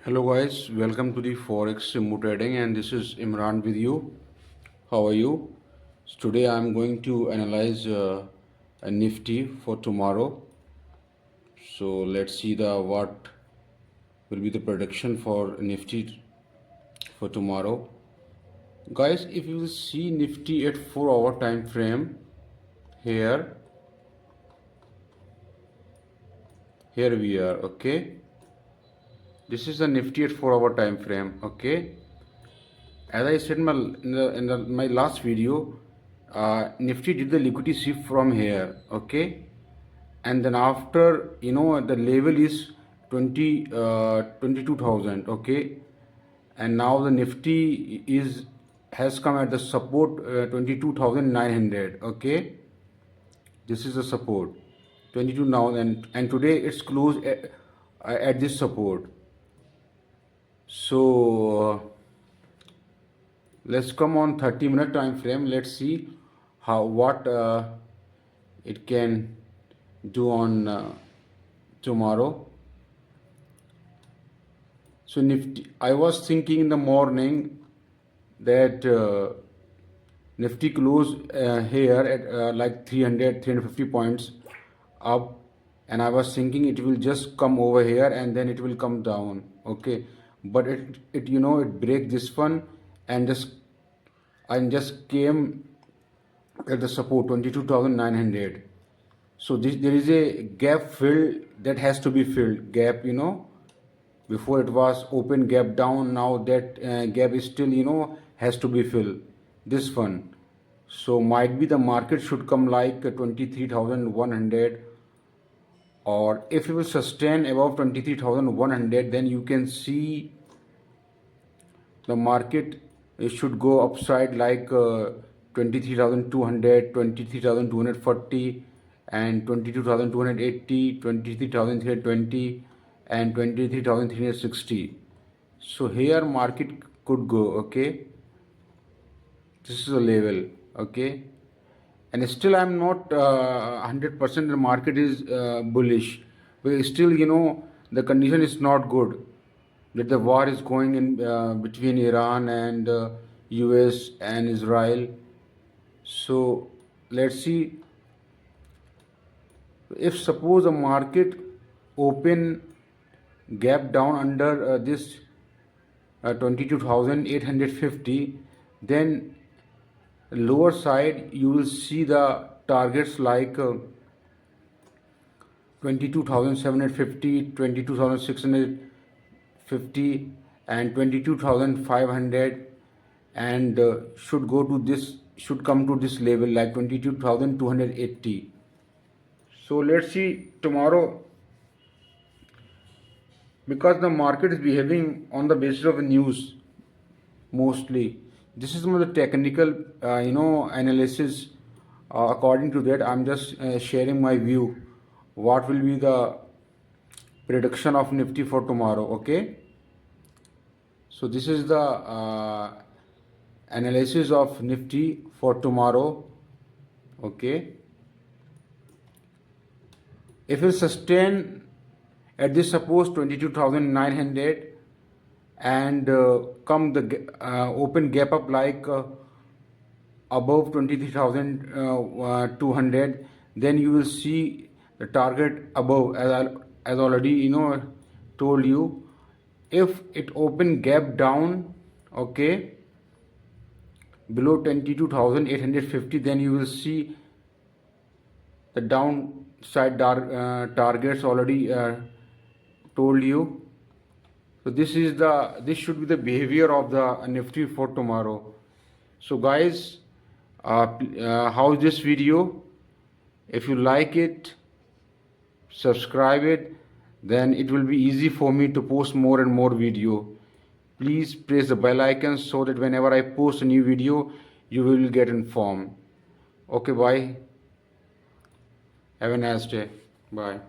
Hello guys, welcome to the Forex Simul Trading, and this is Imran with you. How are you? So today I am going to analyze a Nifty for tomorrow. So let's see the what will be the prediction for Nifty for tomorrow. Guys, if you will see Nifty at 4 hour time frame, here here we are, okay. This is the Nifty at 4 hour time frame, okay. As I said my last video, Nifty did the liquidity shift from here, okay, and then after the level is 22,000, okay, and now the Nifty has come at the support 22,900, okay. This is the support 22 now, and today it's closed at this support. So let's come on 30-minute time frame. Let's see what it can do on tomorrow. So Nifty, I was thinking in the morning that Nifty close here at like 350 points up, and I was thinking it will just come over here and then it will come down, okay, but it break this one and just came at the support 22,900. So there is a gap filled that has to be filled, gap, before it was open gap down, now that gap is still has to be filled, this one. So might be the market should come like 23,100, or if it will sustain above 23,100, then you can see the market, it should go upside like 23,200, 23,240, and 22,280, 23,320, and 23,360. So here market could go, okay. This is a level, okay, and still I'm not 100% the market is bullish, but still the condition is not good, that the war is going in between Iran and US and Israel. So let's see, if suppose a market open gap down under this 22,850, then lower side you will see the targets like 22,750, 22,650, and 22,500, and should come to this level like 22,280. So let's see tomorrow, because the market is behaving on the basis of news mostly. This is one of the technical analysis. According to that, I'm just sharing my view, what will be the prediction of Nifty for tomorrow, okay. So this is the analysis of Nifty for tomorrow, okay. If it sustain at this suppose 22,900 and come the open gap up like above 23,200, then you will see the target above, as already told you. If it open gap down, okay, below 22,850, then you will see the downside targets already told you. So this should be the behavior of the Nifty for tomorrow. So guys, how's this video? If you like it, subscribe it, then it will be easy for me to post more and more video. Please press the bell icon so that whenever I post a new video, you will get informed. Okay, bye. Have a nice day. Bye.